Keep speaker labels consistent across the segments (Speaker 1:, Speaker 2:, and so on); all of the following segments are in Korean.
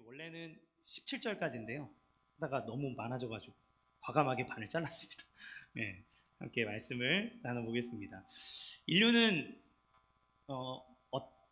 Speaker 1: 원래는 17절까지인데요. 하다가 너무 많아져가지고 과감하게 반을 잘랐습니다. 네, 함께 말씀을 나눠보겠습니다. 인류는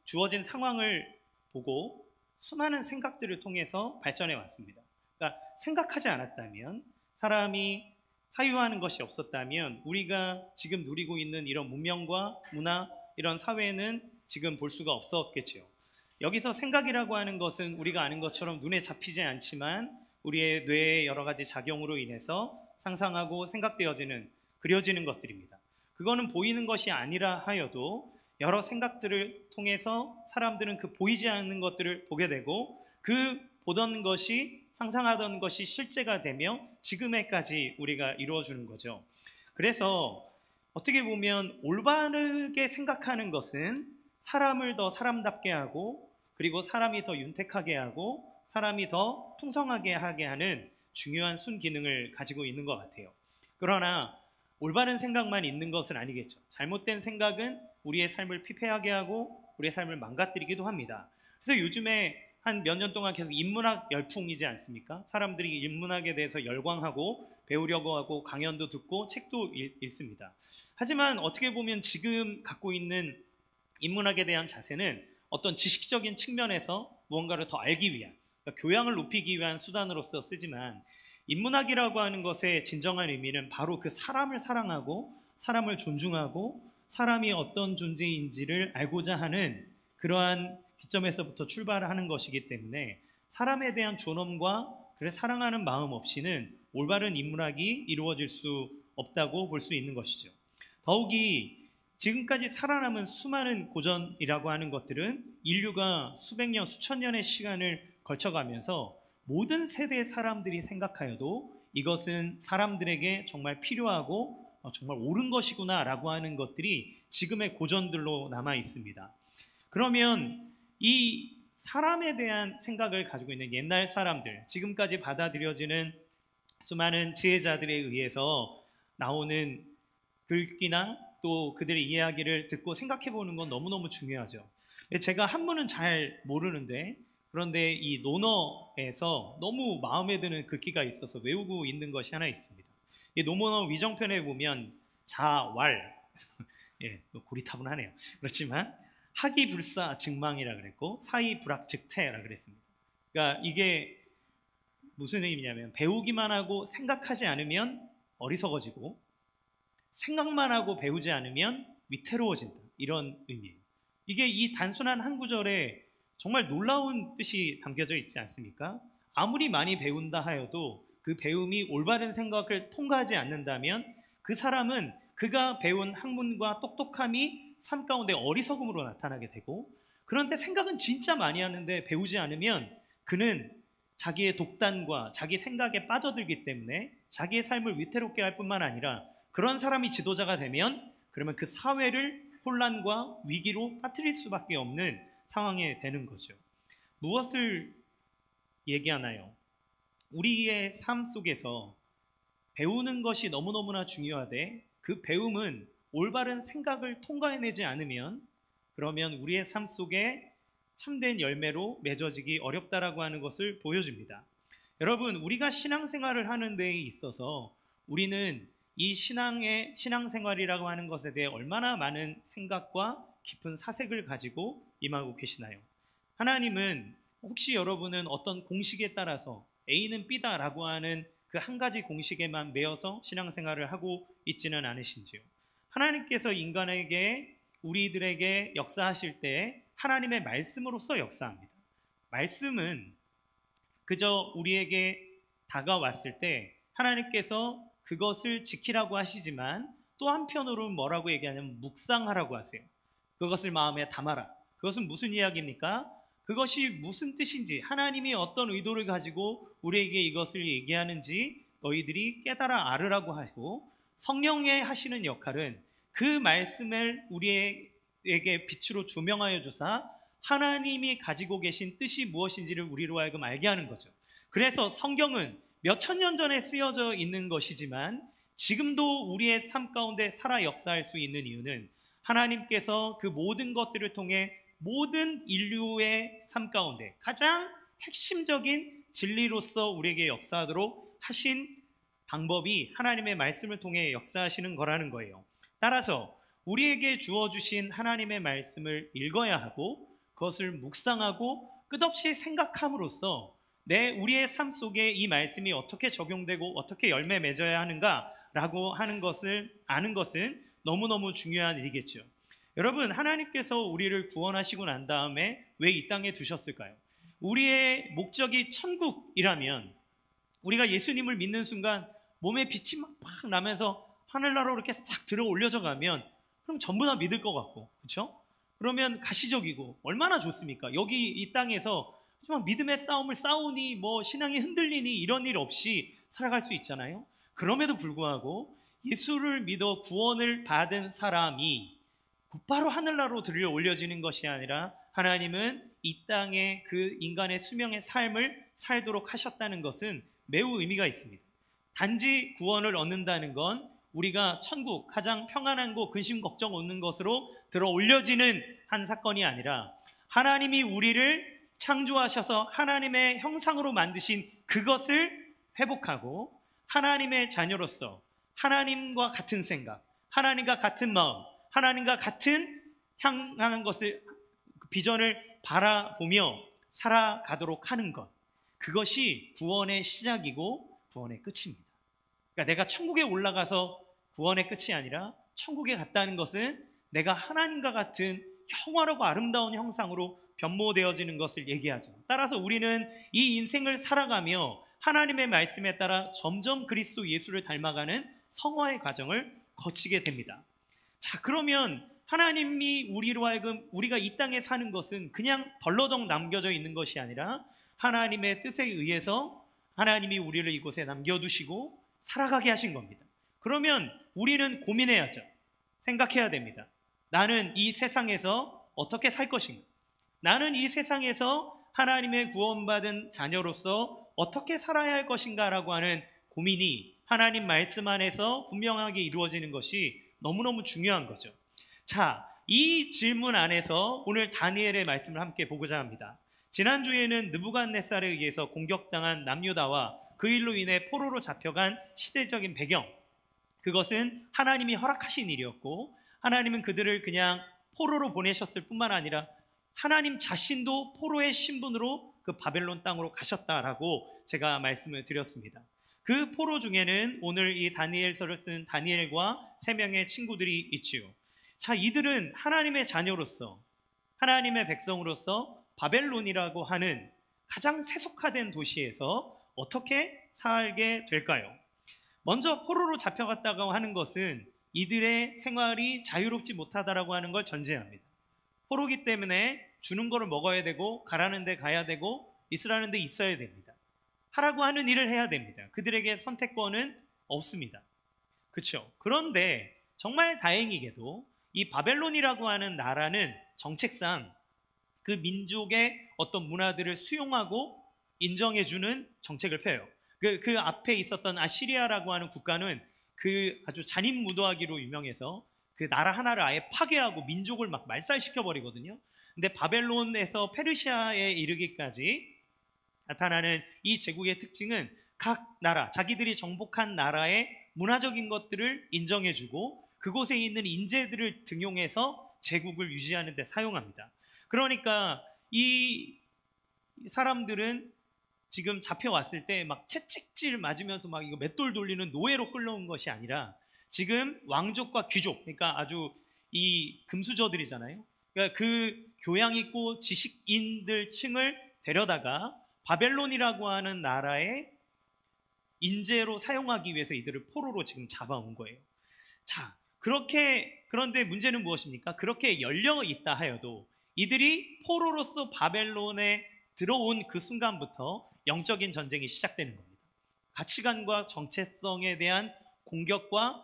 Speaker 1: 주어진 상황을 보고 수많은 생각들을 통해서 발전해 왔습니다. 그러니까 생각하지 않았다면, 사람이 사유하는 것이 없었다면 우리가 지금 누리고 있는 이런 문명과 문화, 이런 사회는 지금 볼 수가 없었겠죠. 여기서 생각이라고 하는 것은 우리가 아는 것처럼 눈에 잡히지 않지만 우리의 뇌의 여러 가지 작용으로 인해서 상상하고 생각되어지는, 그려지는 것들입니다. 그거는 보이는 것이 아니라 하여도 여러 생각들을 통해서 사람들은 그 보이지 않는 것들을 보게 되고, 그 보던 것이, 상상하던 것이 실제가 되며 지금에까지 우리가 이루어주는 거죠. 그래서 어떻게 보면 올바르게 생각하는 것은 사람을 더 사람답게 하고, 그리고 사람이 더 윤택하게 하고, 사람이 더 풍성하게 하게 하는 중요한 순기능을 가지고 있는 것 같아요. 그러나 올바른 생각만 있는 것은 아니겠죠. 잘못된 생각은 우리의 삶을 피폐하게 하고 우리의 삶을 망가뜨리기도 합니다. 그래서 요즘에 한 몇 년 동안 계속 인문학 열풍이지 않습니까? 사람들이 인문학에 대해서 열광하고 배우려고 하고 강연도 듣고 책도 읽습니다. 하지만 어떻게 보면 지금 갖고 있는 인문학에 대한 자세는 어떤 지식적인 측면에서 무언가를 더 알기 위한, 그러니까 교양을 높이기 위한 수단으로서 쓰지만, 인문학이라고 하는 것의 진정한 의미는 바로 그 사람을 사랑하고 사람을 존중하고 사람이 어떤 존재인지를 알고자 하는 그러한 기점에서부터 출발하는 것이기 때문에, 사람에 대한 존엄과 그를 사랑하는 마음 없이는 올바른 인문학이 이루어질 수 없다고 볼 수 있는 것이죠. 더욱이 지금까지 살아남은 수많은 고전이라고 하는 것들은 인류가 수백 년, 수천 년의 시간을 거쳐가면서 모든 세대의 사람들이 생각하여도 이것은 사람들에게 정말 필요하고 정말 옳은 것이구나 라고 하는 것들이 지금의 고전들로 남아 있습니다. 그러면 이 사람에 대한 생각을 가지고 있는 옛날 사람들, 지금까지 받아들여지는 수많은 지혜자들에 의해서 나오는 글귀나 또 그들의 이야기를 듣고 생각해 보는 건 너무너무 중요하죠. 제가 한문은 잘 모르는데, 그런데 이 논어에서 너무 마음에 드는 글귀가 있어서 외우고 있는 것이 하나 있습니다. 이 논어 위정편에 보면 자왈, 예, 고리타분하네요. 그렇지만 하기불사 증망이라 그랬고 사이불학즉태라 그랬습니다. 그러니까 이게 무슨 의미냐면, 배우기만 하고 생각하지 않으면 어리석어지고 생각만 하고 배우지 않으면 위태로워진다, 이런 의미예요. 이게 이 단순한 한 구절에 정말 놀라운 뜻이 담겨져 있지 않습니까? 아무리 많이 배운다 하여도 그 배움이 올바른 생각을 통과하지 않는다면 그 사람은 그가 배운 학문과 똑똑함이 삶 가운데 어리석음으로 나타나게 되고, 그런데 생각은 진짜 많이 하는데 배우지 않으면 그는 자기의 독단과 자기 생각에 빠져들기 때문에 자기의 삶을 위태롭게 할 뿐만 아니라, 그런 사람이 지도자가 되면 그러면 그 사회를 혼란과 위기로 빠뜨릴 수밖에 없는 상황에 되는 거죠. 무엇을 얘기하나요? 우리의 삶 속에서 배우는 것이 너무너무나 중요하되, 그 배움은 올바른 생각을 통과해내지 않으면 그러면 우리의 삶 속에 참된 열매로 맺어지기 어렵다라고 하는 것을 보여줍니다. 여러분, 우리가 신앙생활을 하는 데에 있어서 우리는 이 신앙생활이라고 하는 것에 대해 얼마나 많은 생각과 깊은 사색을 가지고 임하고 계시나요? 하나님은 혹시 여러분은 어떤 공식에 따라서 A는 B다라고 하는 그 한 가지 공식에만 매여서 신앙생활을 하고 있지는 않으신지요? 하나님께서 인간에게, 우리들에게 역사하실 때 하나님의 말씀으로서 역사합니다. 말씀은 그저 우리에게 다가왔을 때 하나님께서 그것을 지키라고 하시지만, 또 한편으로는 뭐라고 얘기하냐면 묵상하라고 하세요. 그것을 마음에 담아라. 그것은 무슨 이야기입니까? 그것이 무슨 뜻인지, 하나님이 어떤 의도를 가지고 우리에게 이것을 얘기하는지 너희들이 깨달아 알으라고 하고, 성령의 하시는 역할은 그 말씀을 우리에게 빛으로 조명하여 주사 하나님이 가지고 계신 뜻이 무엇인지를 우리로 하여금 알게 하는 거죠. 그래서 성경은 몇천 년 전에 쓰여져 있는 것이지만 지금도 우리의 삶 가운데 살아 역사할 수 있는 이유는, 하나님께서 그 모든 것들을 통해 모든 인류의 삶 가운데 가장 핵심적인 진리로서 우리에게 역사하도록 하신 방법이 하나님의 말씀을 통해 역사하시는 거라는 거예요. 따라서 우리에게 주어주신 하나님의 말씀을 읽어야 하고 그것을 묵상하고 끝없이 생각함으로써 우리의 삶 속에 이 말씀이 어떻게 적용되고 어떻게 열매 맺어야 하는가라고 하는 것을 아는 것은 너무너무 중요한 일이겠죠. 여러분, 하나님께서 우리를 구원하시고 난 다음에 왜 이 땅에 두셨을까요? 우리의 목적이 천국이라면 우리가 예수님을 믿는 순간 몸에 빛이 막 나면서 하늘나라로 이렇게 싹 들어 올려져 가면 그럼 전부 다 믿을 것 같고, 그렇죠? 그러면 가시적이고 얼마나 좋습니까? 여기 이 땅에서 막 믿음의 싸움을 싸우니 뭐 신앙이 흔들리니 이런 일 없이 살아갈 수 있잖아요. 그럼에도 불구하고 예수를 믿어 구원을 받은 사람이 곧바로 하늘나라로 들려 올려지는 것이 아니라 하나님은 이 땅에 그 인간의 수명의 삶을 살도록 하셨다는 것은 매우 의미가 있습니다. 단지 구원을 얻는다는 건 우리가 천국, 가장 평안한 곳, 근심 걱정 없는 것으로 들어 올려지는 한 사건이 아니라 하나님이 우리를 창조하셔서 하나님의 형상으로 만드신 그것을 회복하고 하나님의 자녀로서 하나님과 같은 생각, 하나님과 같은 마음, 하나님과 같은 향한 것을, 비전을 바라보며 살아가도록 하는 것, 그것이 구원의 시작이고 구원의 끝입니다. 그러니까 내가 천국에 올라가서 구원의 끝이 아니라 천국에 갔다는 것은 내가 하나님과 같은 영원하고 아름다운 형상으로 변모되어지는 것을 얘기하죠. 따라서 우리는 이 인생을 살아가며 하나님의 말씀에 따라 점점 그리스도 예수를 닮아가는 성화의 과정을 거치게 됩니다. 자, 그러면 하나님이 우리로 하여금 우리가 이 땅에 사는 것은 그냥 덜러덩 남겨져 있는 것이 아니라 하나님의 뜻에 의해서 하나님이 우리를 이곳에 남겨두시고 살아가게 하신 겁니다. 그러면 우리는 고민해야죠. 생각해야 됩니다. 나는 이 세상에서 어떻게 살 것인가? 나는 이 세상에서 하나님의 구원받은 자녀로서 어떻게 살아야 할 것인가 라고 하는 고민이 하나님 말씀 안에서 분명하게 이루어지는 것이 너무너무 중요한 거죠. 자, 이 질문 안에서 오늘 다니엘의 말씀을 함께 보고자 합니다. 지난주에는 느부갓네살에 의해서 공격당한 남유다와 그 일로 인해 포로로 잡혀간 시대적인 배경, 그것은 하나님이 허락하신 일이었고 하나님은 그들을 그냥 포로로 보내셨을 뿐만 아니라 하나님 자신도 포로의 신분으로 그 바벨론 땅으로 가셨다라고 제가 말씀을 드렸습니다. 그 포로 중에는 오늘 이 다니엘서를 쓴 다니엘과 3명의 친구들이 있지요. 자, 이들은 하나님의 자녀로서 하나님의 백성으로서 바벨론이라고 하는 가장 세속화된 도시에서 어떻게 살게 될까요? 먼저 포로로 잡혀갔다고 하는 것은 이들의 생활이 자유롭지 못하다라고 하는 걸 전제합니다. 포로기 때문에 주는 거를 먹어야 되고 가라는 데 가야 되고 있으라는 데 있어야 됩니다. 하라고 하는 일을 해야 됩니다. 그들에게 선택권은 없습니다. 그렇죠? 그런데 정말 다행히게도 이 바벨론이라고 하는 나라는 정책상 그 민족의 어떤 문화들을 수용하고 인정해주는 정책을 펴요. 그 앞에 있었던 아시리아라고 하는 국가는 그 아주 잔인무도하기로 유명해서 그 나라 하나를 아예 파괴하고 민족을 막 말살시켜버리거든요. 근데 바벨론에서 페르시아에 이르기까지 나타나는 이 제국의 특징은 각 나라, 자기들이 정복한 나라의 문화적인 것들을 인정해주고 그곳에 있는 인재들을 등용해서 제국을 유지하는 데 사용합니다. 그러니까 이 사람들은 지금 잡혀왔을 때 막 채찍질 맞으면서 막 이거 맷돌 돌리는 노예로 끌려온 것이 아니라 지금 왕족과 귀족, 그러니까 아주 이 금수저들이잖아요. 그러니까 그 교양 있고 지식인들 층을 데려다가 바벨론이라고 하는 나라의 인재로 사용하기 위해서 이들을 포로로 지금 잡아온 거예요. 자, 그런데 문제는 무엇입니까? 그렇게 열려 있다 하여도 이들이 포로로서 바벨론에 들어온 그 순간부터 영적인 전쟁이 시작되는 겁니다. 가치관과 정체성에 대한 공격과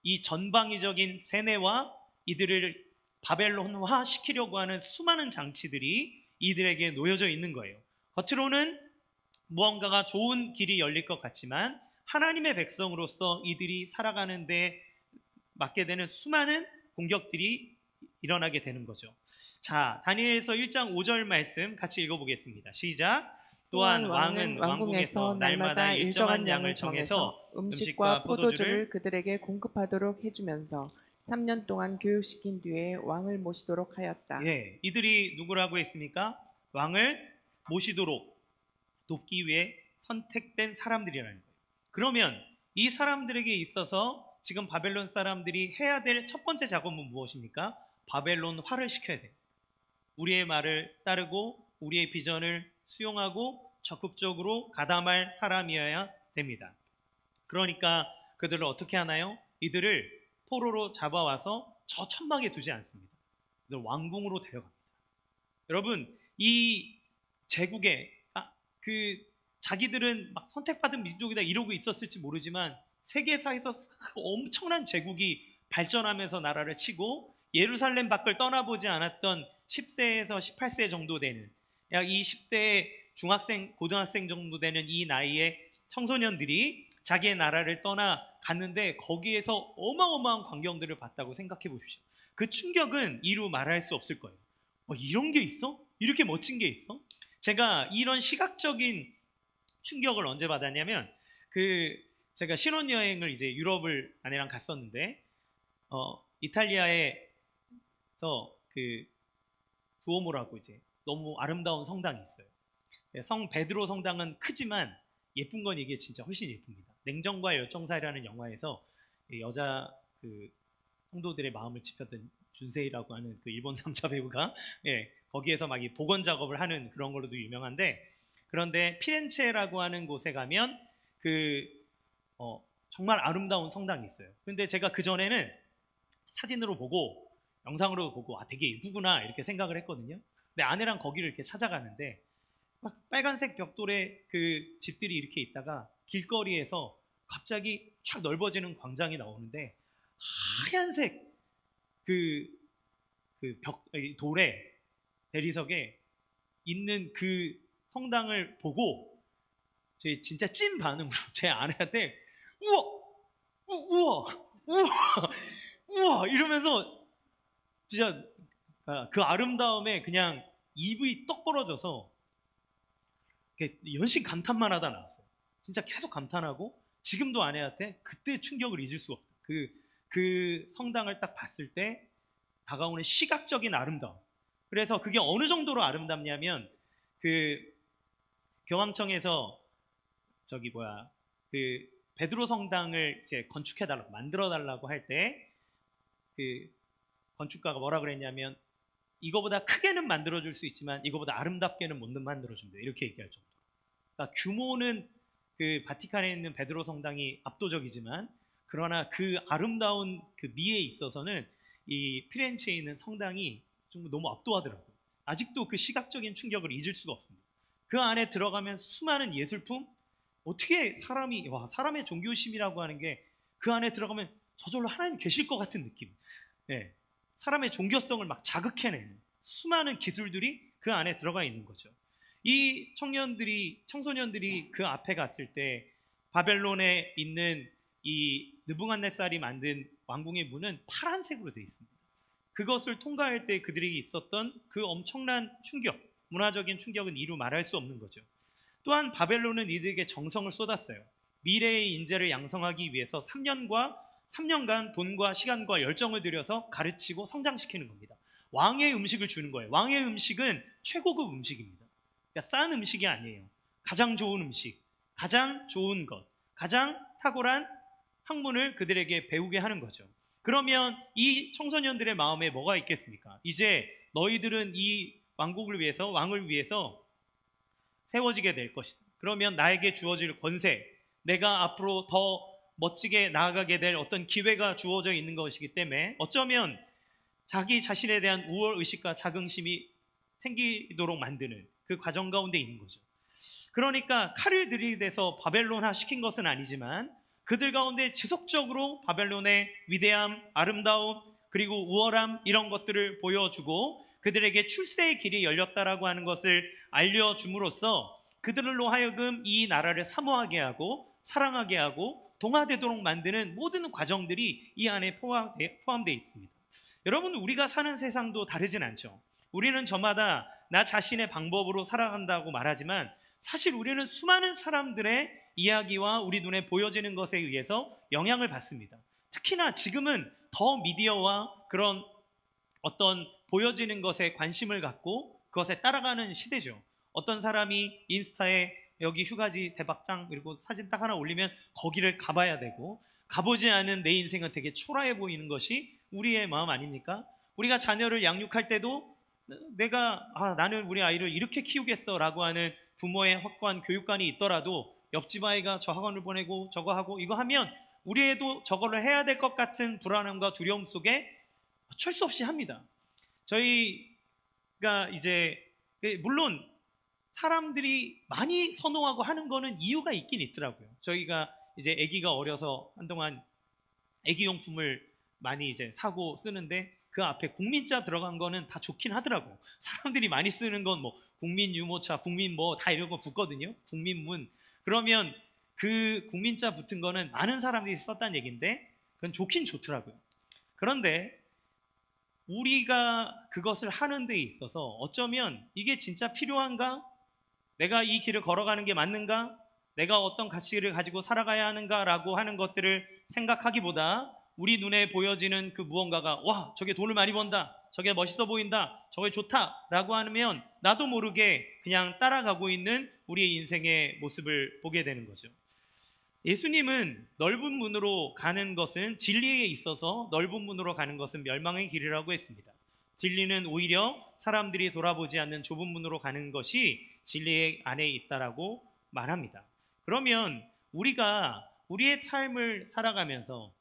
Speaker 1: 이 전방위적인 세뇌와 이들을 바벨론화 시키려고 하는 수많은 장치들이 이들에게 놓여져 있는 거예요. 겉으로는 무언가가 좋은 길이 열릴 것 같지만 하나님의 백성으로서 이들이 살아가는 데 맞게 되는 수많은 공격들이 일어나게 되는 거죠. 자, 다니엘서 1장 5절 말씀 같이 읽어보겠습니다. 시작. 또한 왕은 왕궁에서 날마다 일정한 양을 정해서
Speaker 2: 음식과 포도주를 그들에게 공급하도록 해주면서 3년 동안 교육시킨 뒤에 왕을 모시도록 하였다.
Speaker 1: 예, 이들이 누구라고 했습니까? 왕을 모시도록 돕기 위해 선택된 사람들이라는 거예요. 그러면 이 사람들에게 있어서 지금 바벨론 사람들이 해야 될 첫 번째 작업은 무엇입니까? 바벨론화를 시켜야 돼요. 우리의 말을 따르고 우리의 비전을 수용하고 적극적으로 가담할 사람이어야 됩니다. 그러니까 그들을 어떻게 하나요? 이들을 포로로 잡아와서 저 천막에 두지 않습니다. 이들 왕궁으로 데려갑니다. 여러분, 이 제국에 자기들은 막 선택받은 민족이다 이러고 있었을지 모르지만 세계사에서 엄청난 제국이 발전하면서 나라를 치고 예루살렘 밖을 떠나보지 않았던 10세에서 18세 정도 되는 약 20대 중학생, 고등학생 정도 되는 이 나이의 청소년들이 자기의 나라를 떠나 갔는데 거기에서 어마어마한 광경들을 봤다고 생각해 보십시오. 그 충격은 이루 말할 수 없을 거예요. 이런 게 있어? 이렇게 멋진 게 있어? 제가 이런 시각적인 충격을 언제 받았냐면 제가 신혼여행을 이제 유럽을 아내랑 갔었는데 이탈리아에서 두오모라고 이제 너무 아름다운 성당이 있어요. 성 베드로 성당은 크지만 예쁜 건 이게 진짜 훨씬 예쁩니다. 냉정과 열정 사이라는 영화에서 여자 성도들의 마음을 짚었던 준세이라고 하는 그 일본 남자 배우가 거기에서 막 이 복원 작업을 하는 그런 걸로도 유명한데, 그런데 피렌체라고 하는 곳에 가면 정말 아름다운 성당이 있어요. 근데 제가 그 전에는 사진으로 보고 영상으로 보고 되게 예쁘구나 이렇게 생각을 했거든요. 근데 아내랑 거기를 이렇게 찾아가는데 막 빨간색 벽돌의 그 집들이 이렇게 있다가 길거리에서 갑자기 쫙 넓어지는 광장이 나오는데 하얀색 돌에 대리석에 있는 그 성당을 보고 제 진짜 찐 반응으로 제 아내한테 우와 우와 이러면서 진짜 그 아름다움에 그냥 입이 떡 벌어져서 연신 감탄만 하다 나왔어요. 진짜 계속 감탄하고 지금도 아내한테 그때 충격을 잊을 수가 없어요. 그 성당을 딱 봤을 때 다가오는 시각적인 아름다움. 그래서 그게 어느 정도로 아름답냐면 교황청에서 베드로 성당을 이제 건축해달라고 만들어달라고 할 때 건축가가 뭐라 그랬냐면 이거보다 크게는 만들어줄 수 있지만 이거보다 아름답게는 못 만들어준다 이렇게 얘기할 정도. 그러니까 규모는 바티칸에 있는 베드로 성당이 압도적이지만 그러나 그 아름다운 그 미에 있어서는 이 피렌체에 있는 성당이 좀 너무 압도하더라고요. 아직도 그 시각적인 충격을 잊을 수가 없습니다. 그 안에 들어가면 수많은 예술품, 어떻게 사람의 종교심이라고 하는 게 그 안에 들어가면 저절로 하나님 계실 것 같은 느낌. 사람의 종교성을 막 자극해내는 수많은 기술들이 그 안에 들어가 있는 거죠. 이 청소년들이 그 앞에 갔을 때 바벨론에 있는 이 느부갓네살이 만든 왕궁의 문은 파란색으로 되어 있습니다. 그것을 통과할 때 그들에게 있었던 그 엄청난 충격, 문화적인 충격은 이루 말할 수 없는 거죠. 또한 바벨론은 이들에게 정성을 쏟았어요. 미래의 인재를 양성하기 위해서 3년간 돈과 시간과 열정을 들여서 가르치고 성장시키는 겁니다. 왕의 음식을 주는 거예요. 왕의 음식은 최고급 음식입니다. 그러니까 싼 음식이 아니에요. 가장 좋은 음식, 가장 좋은 것, 가장 탁월한 학문을 그들에게 배우게 하는 거죠. 그러면 이 청소년들의 마음에 뭐가 있겠습니까? 이제 너희들은 이 왕을 위해서 세워지게 될 것이다. 그러면 나에게 주어질 권세, 내가 앞으로 더 멋지게 나아가게 될 어떤 기회가 주어져 있는 것이기 때문에 어쩌면 자기 자신에 대한 우월의식과 자긍심이 생기도록 만드는 그 과정 가운데 있는 거죠. 그러니까 칼을 들이대서 바벨론화 시킨 것은 아니지만 그들 가운데 지속적으로 바벨론의 위대함, 아름다움, 그리고 우월함 이런 것들을 보여주고 그들에게 출세의 길이 열렸다라고 하는 것을 알려줌으로써 그들로 하여금 이 나라를 사모하게 하고 사랑하게 하고 동화되도록 만드는 모든 과정들이 이 안에 포함되어 있습니다. 여러분, 우리가 사는 세상도 다르진 않죠. 우리는 저마다 나 자신의 방법으로 살아간다고 말하지만 사실 우리는 수많은 사람들의 이야기와 우리 눈에 보여지는 것에 의해서 영향을 받습니다. 특히나 지금은 더 미디어와 그런 어떤 보여지는 것에 관심을 갖고 그것에 따라가는 시대죠. 어떤 사람이 인스타에 여기 휴가지 대박장 그리고 사진 딱 하나 올리면 거기를 가봐야 되고, 가보지 않은 내 인생은 되게 초라해 보이는 것이 우리의 마음 아닙니까? 우리가 자녀를 양육할 때도 나는 우리 아이를 이렇게 키우겠어 라고 하는 부모의 확고한 교육관이 있더라도 옆집 아이가 저 학원을 보내고 저거 하고 이거 하면 우리 애도 저거를 해야 될 것 같은 불안함과 두려움 속에 어쩔 수 없이 합니다. 저희가 이제 물론 사람들이 많이 선호하고 하는 거는 이유가 있긴 있더라고요. 저희가 이제 아기가 어려서 한동안 아기용품을 많이 이제 사고 쓰는데 그 앞에 국민자 들어간 거는 다 좋긴 하더라고요. 사람들이 많이 쓰는 건 뭐 국민유모차, 국민 뭐 다 이런 거 붙거든요. 국민문. 그러면 그 국민자 붙은 거는 많은 사람들이 썼다는 얘기인데 그건 좋긴 좋더라고요. 그런데 우리가 그것을 하는 데 있어서 어쩌면 이게 진짜 필요한가? 내가 이 길을 걸어가는 게 맞는가? 내가 어떤 가치를 가지고 살아가야 하는가라고 하는 것들을 생각하기보다 우리 눈에 보여지는 그 무언가가 와, 저게 돈을 많이 번다, 저게 멋있어 보인다, 저게 좋다라고 하면 나도 모르게 그냥 따라가고 있는 우리의 인생의 모습을 보게 되는 거죠. 예수님은 넓은 문으로 가는 것은 진리에 있어서 넓은 문으로 가는 것은 멸망의 길이라고 했습니다. 진리는 오히려 사람들이 돌아보지 않는 좁은 문으로 가는 것이 진리 안에 있다라고 말합니다. 그러면 우리가 우리의 삶을 살아가면서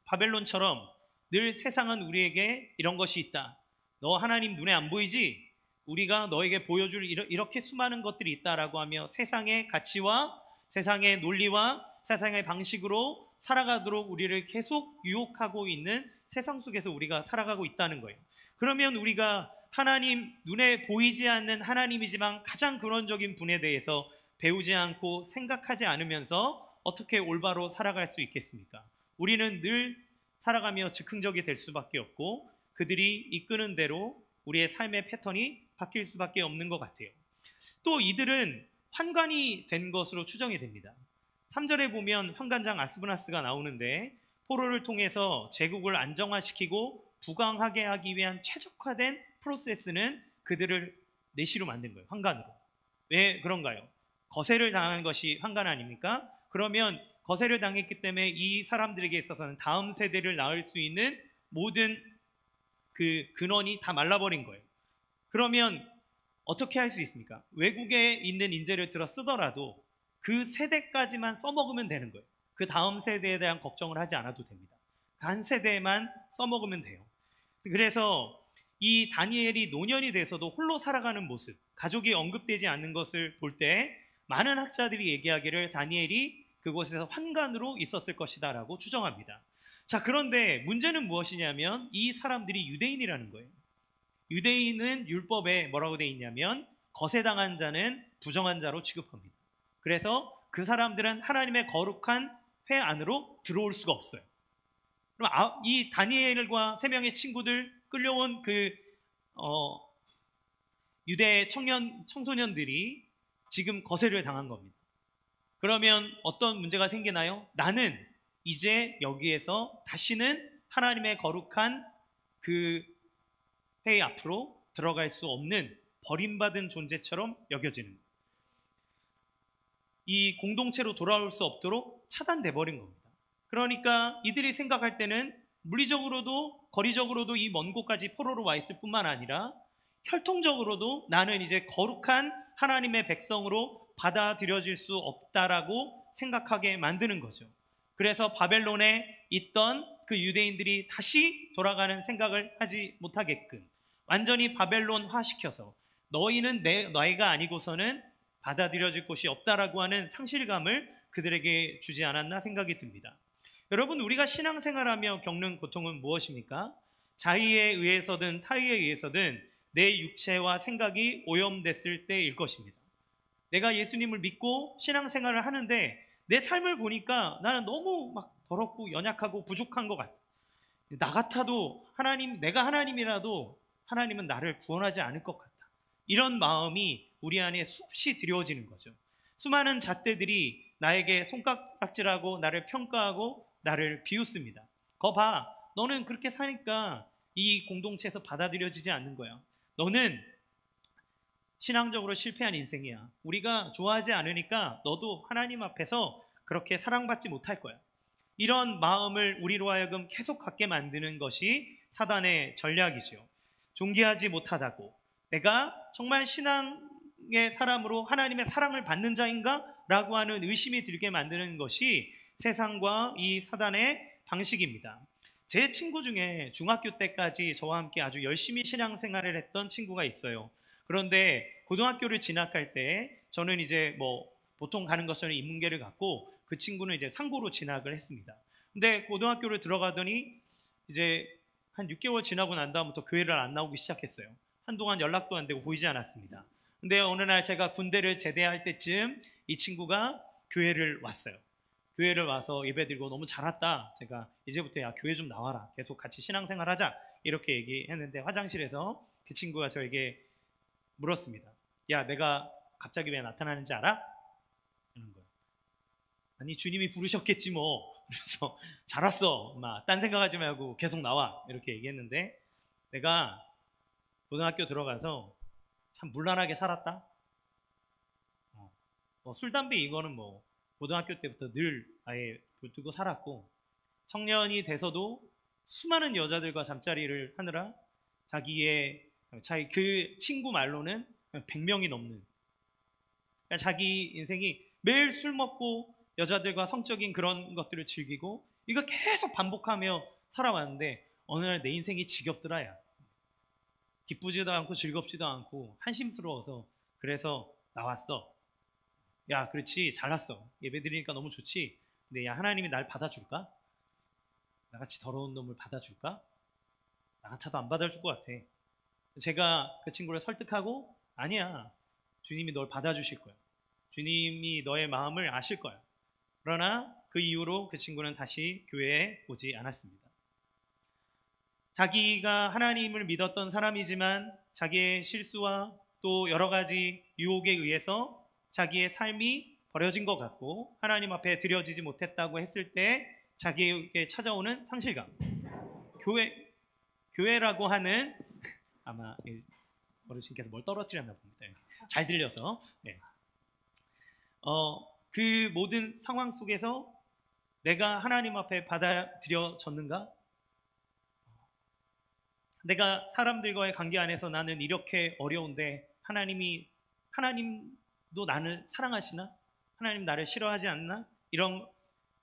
Speaker 1: 바벨론처럼 늘 세상은 우리에게 이런 것이 있다, 너 하나님 눈에 안 보이지? 우리가 너에게 보여줄 이렇게 수많은 것들이 있다라고 하며 세상의 가치와 세상의 논리와 세상의 방식으로 살아가도록 우리를 계속 유혹하고 있는 세상 속에서 우리가 살아가고 있다는 거예요. 그러면 우리가 하나님, 눈에 보이지 않는 하나님이지만 가장 근원적인 분에 대해서 배우지 않고 생각하지 않으면서 어떻게 올바로 살아갈 수 있겠습니까? 우리는 늘 살아가며 즉흥적이 될 수밖에 없고 그들이 이끄는 대로 우리의 삶의 패턴이 바뀔 수밖에 없는 것 같아요. 또 이들은 환관이 된 것으로 추정이 됩니다. 3절에 보면 환관장 아스브나스가 나오는데 포로를 통해서 제국을 안정화시키고 부강하게 하기 위한 최적화된 프로세스는 그들을 내시로 만든 거예요. 환관으로. 왜 그런가요? 거세를 당한 것이 환관 아닙니까? 그러면 거세를 당했기 때문에 이 사람들에게 있어서는 다음 세대를 낳을 수 있는 모든 그 근원이 다 말라버린 거예요. 그러면 어떻게 할 수 있습니까? 외국에 있는 인재를 들어 쓰더라도 그 세대까지만 써먹으면 되는 거예요. 그 다음 세대에 대한 걱정을 하지 않아도 됩니다. 한 세대만 써먹으면 돼요. 그래서 이 다니엘이 노년이 돼서도 홀로 살아가는 모습, 가족이 언급되지 않는 것을 볼 때 많은 학자들이 얘기하기를 다니엘이 그곳에서 환관으로 있었을 것이다 라고 추정합니다. 자, 그런데 문제는 무엇이냐면 이 사람들이 유대인이라는 거예요. 유대인은 율법에 뭐라고 되어 있냐면 거세당한 자는 부정한 자로 취급합니다. 그래서 그 사람들은 하나님의 거룩한 회 안으로 들어올 수가 없어요. 그럼 이 다니엘과 세 명의 친구들 끌려온 유대 청소년들이 지금 거세를 당한 겁니다. 그러면 어떤 문제가 생기나요? 나는 이제 여기에서 다시는 하나님의 거룩한 그 회의 앞으로 들어갈 수 없는 버림받은 존재처럼 여겨지는 거예요. 이 공동체로 돌아올 수 없도록 차단돼 버린 겁니다. 그러니까 이들이 생각할 때는 물리적으로도 거리적으로도 이 먼 곳까지 포로로 와 있을 뿐만 아니라 혈통적으로도 나는 이제 거룩한 하나님의 백성으로 받아들여질 수 없다라고 생각하게 만드는 거죠. 그래서 바벨론에 있던 그 유대인들이 다시 돌아가는 생각을 하지 못하게끔 완전히 바벨론화시켜서 너희는 너희가 아니고서는 받아들여질 곳이 없다라고 하는 상실감을 그들에게 주지 않았나 생각이 듭니다. 여러분, 우리가 신앙생활하며 겪는 고통은 무엇입니까? 자의에 의해서든 타의에 의해서든 내 육체와 생각이 오염됐을 때일 것입니다. 내가 예수님을 믿고 신앙생활을 하는데 내 삶을 보니까 나는 너무 막 더럽고 연약하고 부족한 것 같아. 나 같아도 내가 하나님이라도 하나님은 나를 구원하지 않을 것 같다. 이런 마음이 우리 안에 수없이 드리워지는 거죠. 수많은 잣대들이 나에게 손가락질하고 나를 평가하고 나를 비웃습니다. 거 봐, 너는 그렇게 사니까 이 공동체에서 받아들여지지 않는 거야. 너는 신앙적으로 실패한 인생이야. 우리가 좋아하지 않으니까 너도 하나님 앞에서 그렇게 사랑받지 못할 거야. 이런 마음을 우리로 하여금 계속 갖게 만드는 것이 사단의 전략이죠. 존귀하지 못하다고, 내가 정말 신앙의 사람으로 하나님의 사랑을 받는 자인가? 라고 하는 의심이 들게 만드는 것이 세상과 이 사단의 방식입니다. 제 친구 중에 중학교 때까지 저와 함께 아주 열심히 신앙생활을 했던 친구가 있어요. 그런데 고등학교를 진학할 때 저는 이제 보통 가는 것처럼 인문계를 갔고 그 친구는 이제 상고로 진학을 했습니다. 근데 고등학교를 들어가더니 이제 한 6개월 지나고 난 다음부터 교회를 안 나오기 시작했어요. 한동안 연락도 안 되고 보이지 않았습니다. 근데 어느 날 제가 군대를 제대할 때쯤 이 친구가 교회를 왔어요. 교회를 와서 예배드리고 너무 잘 왔다. 제가 이제부터 야 교회 좀 나와라. 계속 같이 신앙생활 하자. 이렇게 얘기했는데 화장실에서 그 친구가 저에게 물었습니다. 야 내가 갑자기 왜 나타나는지 알아? 이런 거예요. 아니 주님이 부르셨겠지 뭐. 그래서 잘 왔어. 딴 생각하지 말고 계속 나와. 이렇게 얘기했는데 내가 고등학교 들어가서 참 문란하게 살았다. 술, 담배 이거는 고등학교 때부터 늘 아예 불뜨고 살았고 청년이 돼서도 수많은 여자들과 잠자리를 하느라 자기 그 친구 말로는 100명이 넘는, 그러니까 자기 인생이 매일 술 먹고 여자들과 성적인 그런 것들을 즐기고 이거 계속 반복하며 살아왔는데 어느 날 내 인생이 지겹더라. 야 기쁘지도 않고 즐겁지도 않고 한심스러워서 그래서 나왔어. 야 그렇지 잘났어. 예배드리니까 너무 좋지. 근데 야 하나님이 날 받아줄까? 나같이 더러운 놈을 받아줄까? 나 같아도 안 받아줄 것 같아. 제가 그 친구를 설득하고 아니야 주님이 널 받아주실 거야. 주님이 너의 마음을 아실 거야. 그러나 그 이후로 그 친구는 다시 교회에 오지 않았습니다. 자기가 하나님을 믿었던 사람이지만 자기의 실수와 또 여러 가지 유혹에 의해서 자기의 삶이 버려진 것 같고 하나님 앞에 드려지지 못했다고 했을 때 자기에게 찾아오는 상실감. 교회라고 하는 아마 어르신께서 뭘 떨어뜨렸나 봅니다. 잘 들려서. 네. 그 모든 상황 속에서 내가 하나님 앞에 받아들여졌는가? 내가 사람들과의 관계 안에서 나는 이렇게 어려운데 하나님도 나를 사랑하시나? 하나님 나를 싫어하지 않나? 이런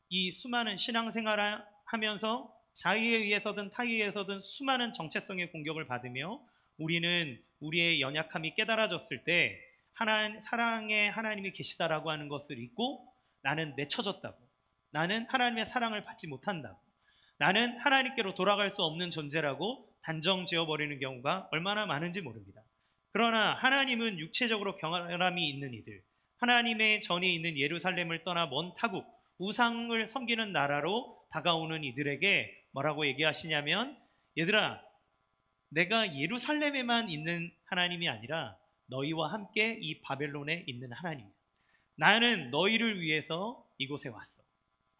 Speaker 1: 이 수많은 신앙생활을 하면서 자의에 의해서든 타의에 의해서든 수많은 정체성의 공격을 받으며 우리는 우리의 연약함이 깨달아졌을 때 사랑의 하나님이 계시다라고 하는 것을 잊고 나는 내쳐졌다고, 나는 하나님의 사랑을 받지 못한다고, 나는 하나님께로 돌아갈 수 없는 존재라고 단정 지어버리는 경우가 얼마나 많은지 모릅니다. 그러나 하나님은 육체적으로 경험이 있는 이들, 하나님의 전에 있는 예루살렘을 떠나 먼 타국, 우상을 섬기는 나라로 다가오는 이들에게 뭐라고 얘기하시냐면 얘들아 내가 예루살렘에만 있는 하나님이 아니라 너희와 함께 이 바벨론에 있는 하나님이야. 나는 너희를 위해서 이곳에 왔어.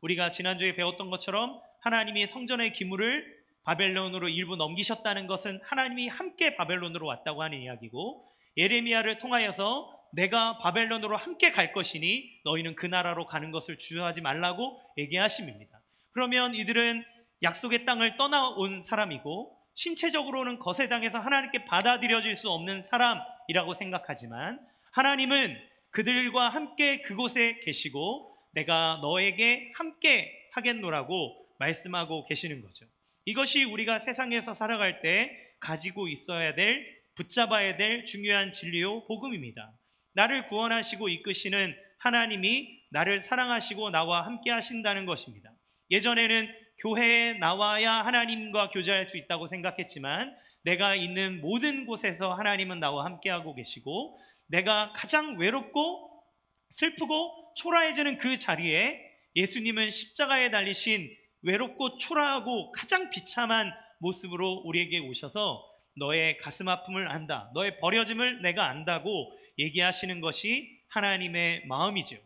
Speaker 1: 우리가 지난주에 배웠던 것처럼 하나님이 성전의 기물을 바벨론으로 일부 넘기셨다는 것은 하나님이 함께 바벨론으로 왔다고 하는 이야기고 예레미야를 통하여서 내가 바벨론으로 함께 갈 것이니 너희는 그 나라로 가는 것을 주저하지 말라고 얘기하십니다. 그러면 이들은 약속의 땅을 떠나온 사람이고 신체적으로는 거세 땅에서 하나님께 받아들여질 수 없는 사람이라고 생각하지만 하나님은 그들과 함께 그곳에 계시고 내가 너에게 함께 하겠노라고 말씀하고 계시는 거죠. 이것이 우리가 세상에서 살아갈 때 가지고 있어야 될, 붙잡아야 될 중요한 진리요 복음입니다. 나를 구원하시고 이끄시는 하나님이 나를 사랑하시고 나와 함께 하신다는 것입니다. 예전에는 교회에 나와야 하나님과 교제할 수 있다고 생각했지만 내가 있는 모든 곳에서 하나님은 나와 함께하고 계시고 내가 가장 외롭고 슬프고 초라해지는 그 자리에 예수님은 십자가에 달리신 외롭고 초라하고 가장 비참한 모습으로 우리에게 오셔서 너의 가슴 아픔을 안다, 너의 버려짐을 내가 안다고 얘기하시는 것이 하나님의 마음이죠.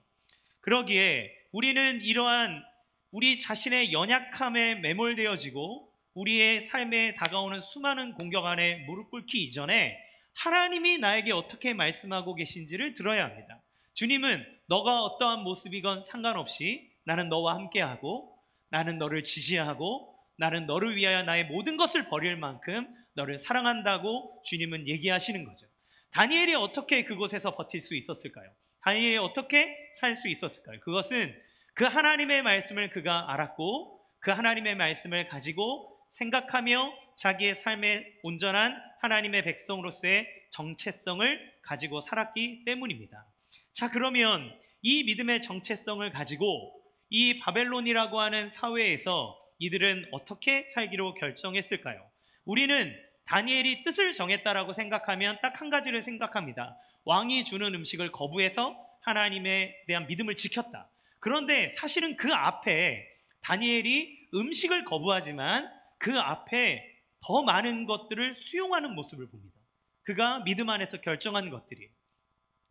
Speaker 1: 그러기에 우리는 이러한 우리 자신의 연약함에 매몰되어지고 우리의 삶에 다가오는 수많은 공격 안에 무릎 꿇기 이전에 하나님이 나에게 어떻게 말씀하고 계신지를 들어야 합니다. 주님은 너가 어떠한 모습이건 상관없이 나는 너와 함께하고 나는 너를 지지하고 나는 너를 위하여 나의 모든 것을 버릴 만큼 너를 사랑한다고 주님은 얘기하시는 거죠. 다니엘이 어떻게 그곳에서 버틸 수 있었을까요? 다니엘이 어떻게 살 수 있었을까요? 그것은 그 하나님의 말씀을 그가 알았고 그 하나님의 말씀을 가지고 생각하며 자기의 삶에 온전한 하나님의 백성으로서의 정체성을 가지고 살았기 때문입니다. 자, 그러면 이 믿음의 정체성을 가지고 이 바벨론이라고 하는 사회에서 이들은 어떻게 살기로 결정했을까요? 우리는 다니엘이 뜻을 정했다라고 생각하면 딱 한 가지를 생각합니다. 왕이 주는 음식을 거부해서 하나님에 대한 믿음을 지켰다. 그런데 사실은 그 앞에 다니엘이 음식을 거부하지만 그 앞에 더 많은 것들을 수용하는 모습을 봅니다. 그가 믿음 안에서 결정한 것들이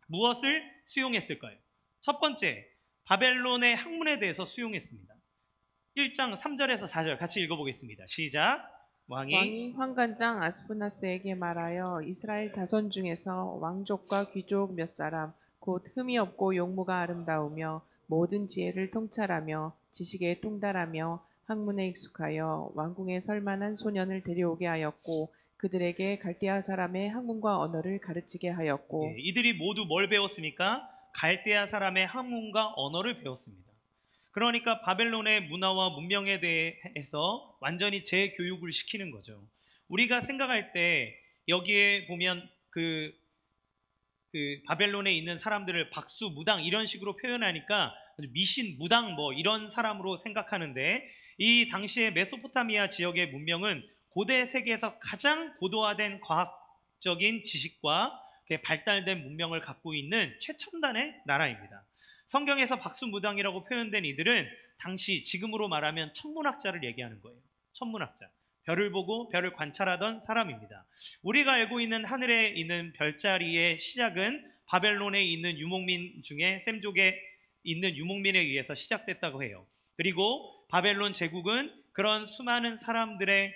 Speaker 1: 무엇을 수용했을까요? 첫 번째, 바벨론의 학문에 대해서 수용했습니다. 1장 3절에서 4절 같이 읽어보겠습니다. 시작.
Speaker 2: 왕이 환관장 아스푸나스에게 말하여 이스라엘 자손 중에서 왕족과 귀족 몇 사람 곧 흠이 없고 용모가 아름다우며 모든 지혜를 통찰하며 지식에 통달하며 학문에 익숙하여 왕궁에 설 만한 소년을 데려오게 하였고 그들에게 갈대아 사람의 학문과 언어를 가르치게 하였고.
Speaker 1: 이들이 모두 뭘 배웠습니까? 갈대아 사람의 학문과 언어를 배웠습니다. 그러니까 바벨론의 문화와 문명에 대해서 완전히 재교육을 시키는 거죠. 우리가 생각할 때 여기에 보면 그 바벨론에 있는 사람들을 박수, 무당 이런 식으로 표현하니까 미신, 무당 뭐 이런 사람으로 생각하는데 이 당시의 메소포타미아 지역의 문명은 고대 세계에서 가장 고도화된 과학적인 지식과 발달된 문명을 갖고 있는 최첨단의 나라입니다. 성경에서 박수무당이라고 표현된 이들은 당시 지금으로 말하면 천문학자를 얘기하는 거예요. 천문학자. 별을 보고 별을 관찰하던 사람입니다. 우리가 알고 있는 하늘에 있는 별자리의 시작은 바벨론에 있는 유목민 중에 셈족에 있는 유목민에 의해서 시작됐다고 해요. 그리고 바벨론 제국은 그런 수많은 사람들의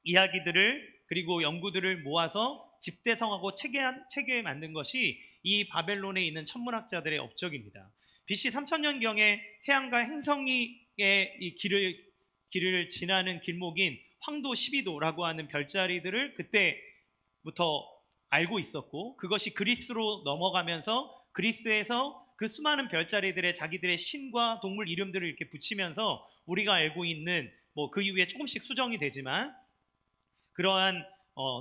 Speaker 1: 이야기들을 그리고 연구들을 모아서 집대성하고 체계에 만든 것이 이 바벨론에 있는 천문학자들의 업적입니다. BC 3000년경에 태양과 행성의 이 길을 지나는 길목인 황도 12도라고 하는 별자리들을 그때부터 알고 있었고 그것이 그리스로 넘어가면서 그리스에서 그 수많은 별자리들의 자기들의 신과 동물 이름들을 이렇게 붙이면서 우리가 알고 있는 뭐 그 이후에 조금씩 수정이 되지만 그러한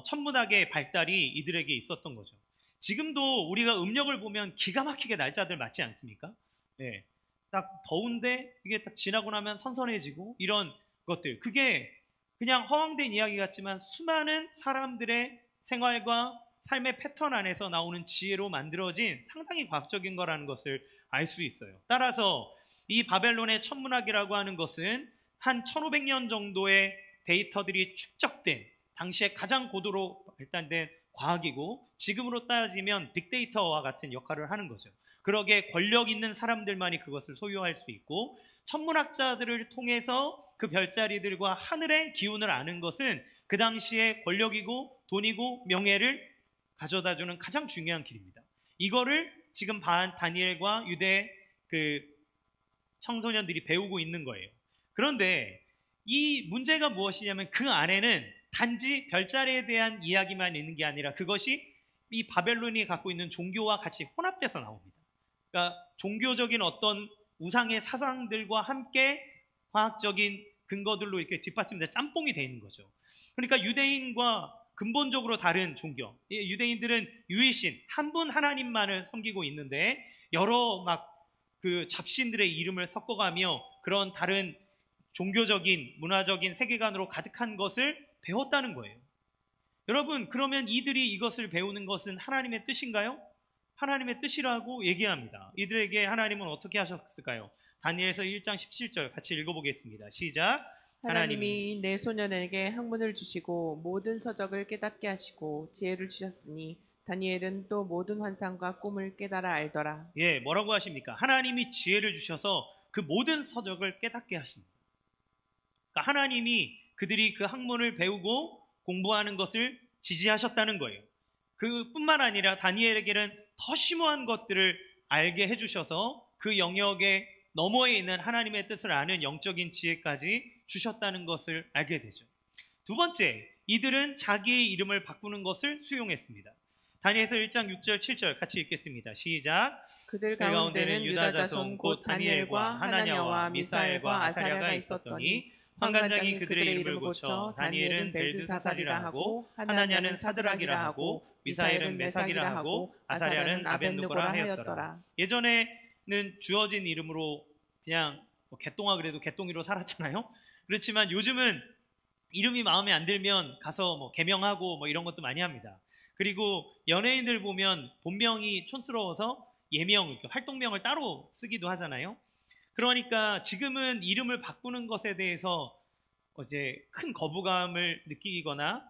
Speaker 1: 천문학의 발달이 이들에게 있었던 거죠. 지금도 우리가 음력을 보면 기가 막히게 날짜들 맞지 않습니까? 네. 딱 더운데 이게 딱 지나고 나면 선선해지고 이런 것들 그게 그냥 허황된 이야기 같지만 수많은 사람들의 생활과 삶의 패턴 안에서 나오는 지혜로 만들어진 상당히 과학적인 거라는 것을 알 수 있어요. 따라서 이 바벨론의 천문학이라고 하는 것은 한 1500년 정도의 데이터들이 축적된 당시에 가장 고도로 발달된 과학이고 지금으로 따지면 빅데이터와 같은 역할을 하는 거죠. 그러게 권력 있는 사람들만이 그것을 소유할 수 있고 천문학자들을 통해서 그 별자리들과 하늘의 기운을 아는 것은 그 당시에 권력이고 돈이고 명예를 가져다주는 가장 중요한 길입니다. 이거를 지금 다니엘과 유대 그 청소년들이 배우고 있는 거예요. 그런데 이 문제가 무엇이냐면 그 안에는 단지 별자리에 대한 이야기만 있는 게 아니라 그것이 이 바벨론이 갖고 있는 종교와 같이 혼합돼서 나옵니다. 그러니까 종교적인 어떤 우상의 사상들과 함께 과학적인 근거들로 이렇게 뒷받침돼 짬뽕이 되어 있는 거죠. 그러니까 유대인과 근본적으로 다른 종교. 유대인들은 유일신 한 분 하나님만을 섬기고 있는데 여러 막 그 잡신들의 이름을 섞어가며 그런 다른 종교적인 문화적인 세계관으로 가득한 것을 배웠다는 거예요. 여러분, 그러면 이들이 이것을 배우는 것은 하나님의 뜻인가요? 하나님의 뜻이라고 얘기합니다. 이들에게 하나님은 어떻게 하셨을까요? 다니엘서 1장 17절 같이 읽어보겠습니다. 시작.
Speaker 2: 하나님이 내 소년에게 학문을 주시고 모든 서적을 깨닫게 하시고 지혜를 주셨으니 다니엘은 또 모든 환상과 꿈을 깨달아 알더라.
Speaker 1: 예, 뭐라고 하십니까? 하나님이 지혜를 주셔서 그 모든 서적을 깨닫게 하십니다. 그러니까 하나님이 그들이 그 학문을 배우고 공부하는 것을 지지하셨다는 거예요. 그뿐만 아니라 다니엘에게는 더 심오한 것들을 알게 해주셔서 그 영역의 너머에 있는 하나님의 뜻을 아는 영적인 지혜까지 주셨다는 것을 알게 되죠. 두 번째, 이들은 자기의 이름을 바꾸는 것을 수용했습니다. 다니엘서 1장 6절 7절 같이 읽겠습니다. 시작.
Speaker 2: 그들 가운데는 유다 자손 곧 다니엘과 하나냐와 미사엘과 아사랴가 있었더니 환관장이 그들의 이름을 고쳐 다니엘은 벨드사살이라 하고 하나냐는 사드락이라 하고 미사엘은 메삭이라 하고 아사랴는 아벳느고라 하였더라.
Speaker 1: 예전에는 주어진 이름으로 그냥 개똥아 그래도 개똥이로 살았잖아요. 그렇지만 요즘은 이름이 마음에 안 들면 가서 개명하고 이런 것도 많이 합니다. 그리고 연예인들 보면 본명이 촌스러워서 예명, 활동명을 따로 쓰기도 하잖아요. 그러니까 지금은 이름을 바꾸는 것에 대해서 이제 큰 거부감을 느끼거나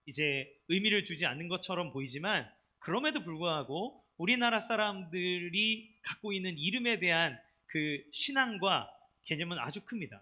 Speaker 1: 이제 의미를 두지 않는 것처럼 보이지만, 그럼에도 불구하고 우리나라 사람들이 갖고 있는 이름에 대한 그 신앙과 개념은 아주 큽니다.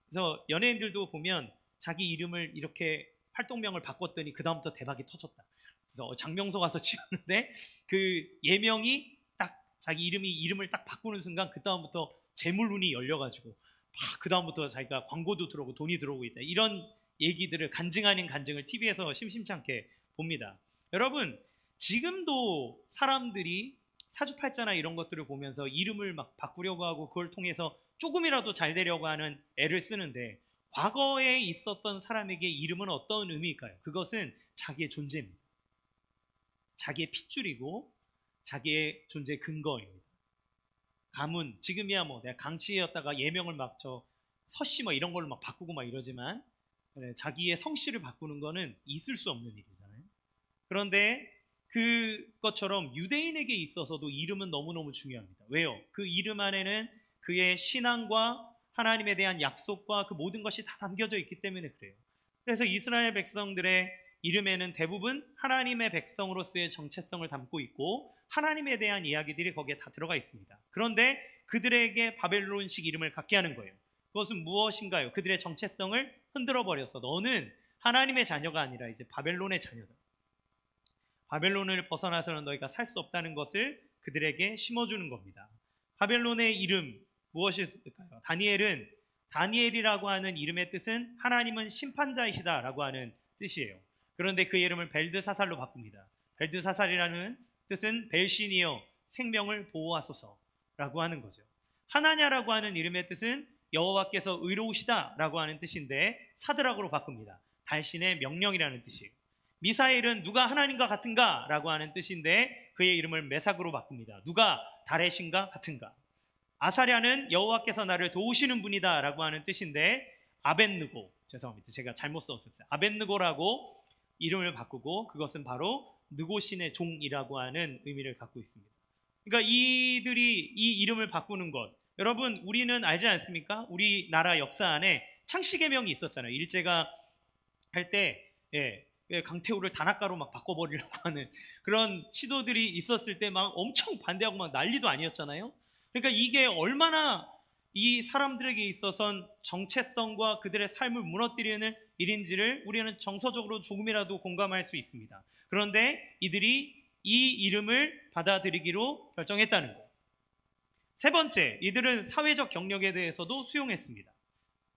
Speaker 1: 그래서 연예인들도 보면 자기 이름을 이렇게 활동명을 바꿨더니 그 다음부터 대박이 터졌다. 그래서 장명소 가서 지었는데 그 예명이 딱 자기 이름을 딱 바꾸는 순간 그 다음부터 재물운이 열려가지고 막 그 다음부터 자기가 광고도 들어오고 돈이 들어오고 있다. 이런 얘기들을 간증 아닌 간증을 TV에서 심심치 않게 봅니다. 여러분, 지금도 사람들이 사주팔자나 이런 것들을 보면서 이름을 막 바꾸려고 하고 그걸 통해서 조금이라도 잘 되려고 하는 애를 쓰는데, 과거에 있었던 사람에게 이름은 어떤 의미일까요? 그것은 자기의 존재입니다. 자기의 핏줄이고 자기의 존재의 근거입니다. 가문, 지금이야 내가 강치였다가 예명을 막 서씨 이런 걸로 막 바꾸고 막 이러지만, 자기의 성씨를 바꾸는 거는 있을 수 없는 일이잖아요. 그런데 그것처럼 유대인에게 있어서도 이름은 너무너무 중요합니다. 왜요? 그 이름 안에는 그의 신앙과 하나님에 대한 약속과 그 모든 것이 다 담겨져 있기 때문에 그래요. 그래서 이스라엘 백성들의 이름에는 대부분 하나님의 백성으로서의 정체성을 담고 있고 하나님에 대한 이야기들이 거기에 다 들어가 있습니다. 그런데 그들에게 바벨론식 이름을 갖게 하는 거예요. 그것은 무엇인가요? 그들의 정체성을 흔들어 버려서 너는 하나님의 자녀가 아니라 이제 바벨론의 자녀다. 바벨론을 벗어나서는 너희가 살 수 없다는 것을 그들에게 심어주는 겁니다. 바벨론의 이름 무엇일까요? 다니엘은, 다니엘이라고 하는 이름의 뜻은 하나님은 심판자이시다라고 하는 뜻이에요. 그런데 그 이름을 벨드사살로 바꿉니다. 벨드사살이라는 뜻은 벨신이여 생명을 보호하소서라고 하는 거죠. 하나냐라고 하는 이름의 뜻은 여호와께서 의로우시다라고 하는 뜻인데 사드락으로 바꿉니다. 달신의 명령이라는 뜻이에요. 미사엘은 누가 하나님과 같은가 라고 하는 뜻인데 그의 이름을 메삭으로 바꿉니다. 누가 달의 신과 같은가. 아사랴는 여호와께서 나를 도우시는 분이다 라고 하는 뜻인데 아벳느고, 죄송합니다, 제가 잘못 써줬어요. 아벳느고라고 이름을 바꾸고 그것은 바로 느고신의 종이라고 하는 의미를 갖고 있습니다. 그러니까 이들이 이 이름을 바꾸는 것, 여러분 우리는 알지 않습니까? 우리나라 역사 안에 창씨개명이 있었잖아요. 일제가 할 때 강태우를 단학가로 막 바꿔버리려고 하는 그런 시도들이 있었을 때 막 엄청 반대하고 막 난리도 아니었잖아요. 그러니까 이게 얼마나 이 사람들에게 있어선 정체성과 그들의 삶을 무너뜨리는 일인지를 우리는 정서적으로 조금이라도 공감할 수 있습니다. 그런데 이들이 이 이름을 받아들이기로 결정했다는 거예요. 세 번째, 이들은 사회적 경력에 대해서도 수용했습니다.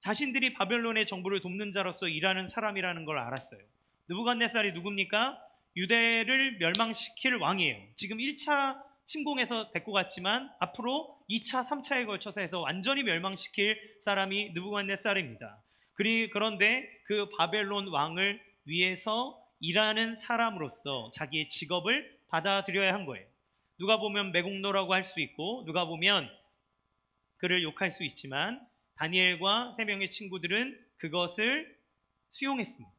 Speaker 1: 자신들이 바벨론의 정부를 돕는 자로서 일하는 사람이라는 걸 알았어요. 느부갓네살이 누굽니까? 유대를 멸망시킬 왕이에요. 지금 1차 침공해서 데리고 갔지만 앞으로 2차, 3차에 걸쳐서 해서 완전히 멸망시킬 사람이 느부갓네살입니다. 그런데 그 바벨론 왕을 위해서 일하는 사람으로서 자기의 직업을 받아들여야 한 거예요. 누가 보면 매국노라고 할 수 있고 누가 보면 그를 욕할 수 있지만 다니엘과 세 명의 친구들은 그것을 수용했습니다.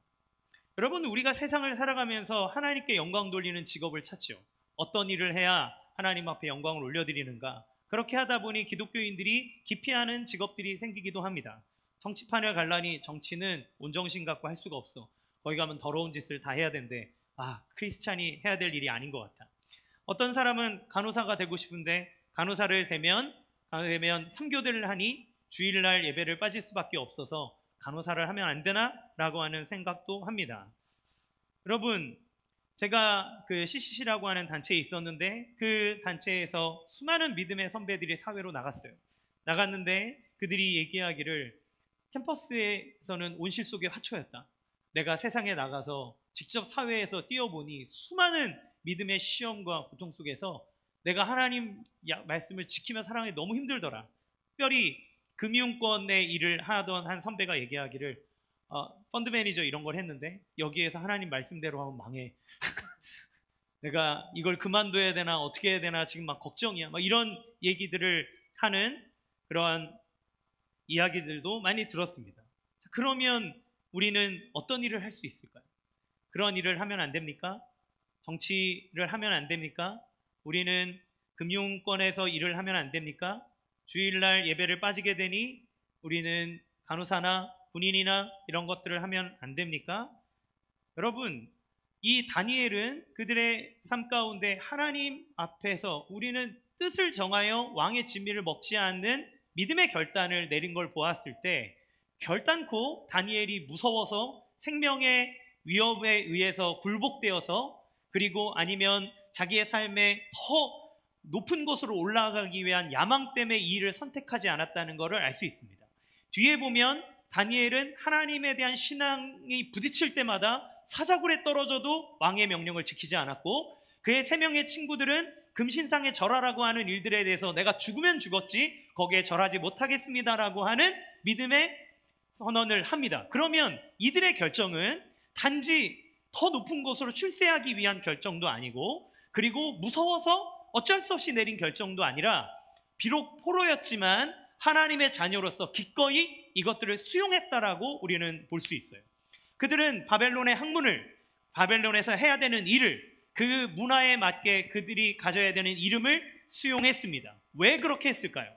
Speaker 1: 여러분, 우리가 세상을 살아가면서 하나님께 영광 돌리는 직업을 찾죠. 어떤 일을 해야 하나님 앞에 영광을 올려드리는가. 그렇게 하다 보니 기독교인들이 기피하는 직업들이 생기기도 합니다. 정치판을 갈라니 정치는 온정신 갖고 할 수가 없어. 거기 가면 더러운 짓을 다 해야 된대. 크리스찬이 해야 될 일이 아닌 것 같다. 어떤 사람은 간호사가 되고 싶은데 간호사를 되면 3교대를 하니 주일날 예배를 빠질 수밖에 없어서 간호사를 하면 안 되나? 라고 하는 생각도 합니다. 여러분, 제가 그 CCC라고 하는 단체에 있었는데 그 단체에서 수많은 믿음의 선배들이 사회로 나갔어요. 나갔는데 그들이 얘기하기를 캠퍼스에서는 온실 속의 화초였다. 내가 세상에 나가서 직접 사회에서 뛰어보니 수많은 믿음의 시험과 고통 속에서 내가 하나님 말씀을 지키며 살아가기 너무 힘들더라. 특별히 금융권의 일을 하던 한 선배가 얘기하기를 펀드 매니저 이런 걸 했는데 여기에서 하나님 말씀대로 하면 망해. 내가 이걸 그만둬야 되나 어떻게 해야 되나 지금 막 걱정이야. 막 이런 얘기들을 하는 그러한 이야기들도 많이 들었습니다. 그러면 우리는 어떤 일을 할 수 있을까요? 그런 일을 하면 안 됩니까? 정치를 하면 안 됩니까? 우리는 금융권에서 일을 하면 안 됩니까? 주일날 예배를 빠지게 되니 우리는 간호사나 군인이나 이런 것들을 하면 안 됩니까? 여러분, 이 다니엘은 그들의 삶 가운데 하나님 앞에서 우리는 뜻을 정하여 왕의 진미를 먹지 않는 믿음의 결단을 내린 걸 보았을 때 결단코 다니엘이 무서워서 생명의 위협에 의해서 굴복되어서 그리고 아니면 자기의 삶에 더 높은 곳으로 올라가기 위한 야망 때문에 이 일을 선택하지 않았다는 것을 알 수 있습니다. 뒤에 보면 다니엘은 하나님에 대한 신앙이 부딪힐 때마다 사자굴에 떨어져도 왕의 명령을 지키지 않았고 그의 3명의 친구들은 금신상에 절하라고 하는 일들에 대해서 내가 죽으면 죽었지 거기에 절하지 못하겠습니다라고 하는 믿음의 선언을 합니다. 그러면 이들의 결정은 단지 더 높은 곳으로 출세하기 위한 결정도 아니고 그리고 무서워서 어쩔 수 없이 내린 결정도 아니라 비록 포로였지만 하나님의 자녀로서 기꺼이 이것들을 수용했다라고 우리는 볼 수 있어요. 그들은 바벨론의 학문을, 바벨론에서 해야 되는 일을, 그 문화에 맞게 그들이 가져야 되는 이름을 수용했습니다. 왜 그렇게 했을까요?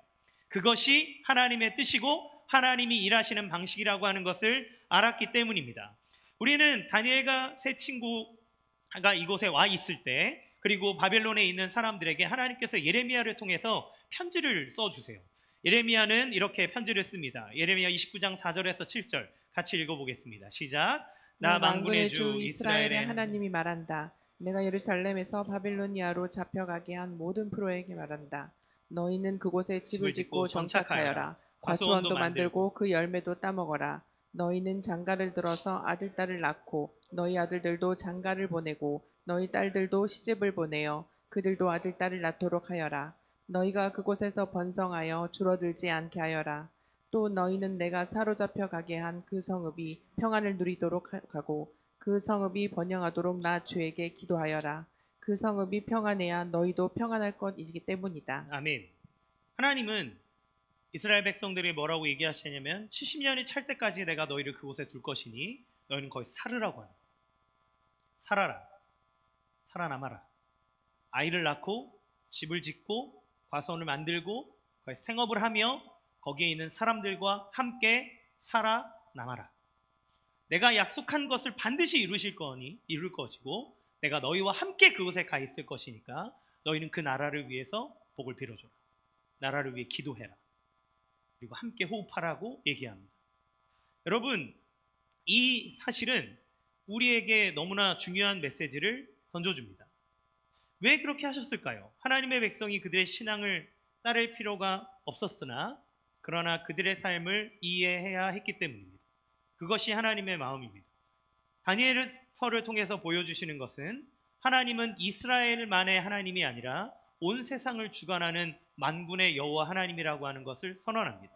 Speaker 1: 그것이 하나님의 뜻이고 하나님이 일하시는 방식이라고 하는 것을 알았기 때문입니다. 우리는 다니엘과 세 친구가 이곳에 와 있을 때 그리고 바벨론에 있는 사람들에게 하나님께서 예레미야를 통해서 편지를 써주세요. 예레미야는 이렇게 편지를 씁니다. 예레미야 29장 4절에서 7절 같이 읽어보겠습니다. 시작.
Speaker 2: 나 만군의 주 이스라엘의 하나님이 말한다. 내가 예루살렘에서 바빌로니아로 잡혀가게 한 모든 프로에게 말한다. 너희는 그곳에 집을 짓고 정착하여라. 과수원도 만들고 그 열매도 따먹어라. 너희는 장가를 들어서 아들, 딸을 낳고 너희 아들들도 장가를 보내고 너희 딸들도 시집을 보내어 그들도 아들, 딸을 낳도록 하여라. 너희가 그곳에서 번성하여 줄어들지 않게 하여라. 또 너희는 내가 사로잡혀 가게 한 그 성읍이 평안을 누리도록 하고 그 성읍이 번영하도록 나 주에게 기도하여라. 그 성읍이 평안해야 너희도 평안할 것이기 때문이다.
Speaker 1: 아멘. 하나님은 이스라엘 백성들이 뭐라고 얘기하시냐면 70년이 찰 때까지 내가 너희를 그곳에 둘 것이니 너희는 거기 살으라고 합니다. 살아라. 살아남아라. 아이를 낳고 집을 짓고 과수원을 만들고 생업을 하며 거기에 있는 사람들과 함께 살아남아라. 내가 약속한 것을 반드시 이룰 것이고 내가 너희와 함께 그곳에 가 있을 것이니까 너희는 그 나라를 위해서 복을 빌어줘라. 나라를 위해 기도해라. 그리고 함께 호흡하라고 얘기합니다. 여러분, 이 사실은 우리에게 너무나 중요한 메시지를 던져줍니다. 왜 그렇게 하셨을까요? 하나님의 백성이 그들의 신앙을 따를 필요가 없었으나 그러나 그들의 삶을 이해해야 했기 때문입니다. 그것이 하나님의 마음입니다. 다니엘서를 통해서 보여주시는 것은 하나님은 이스라엘만의 하나님이 아니라 온 세상을 주관하는 만군의 여호와 하나님이라고 하는 것을 선언합니다.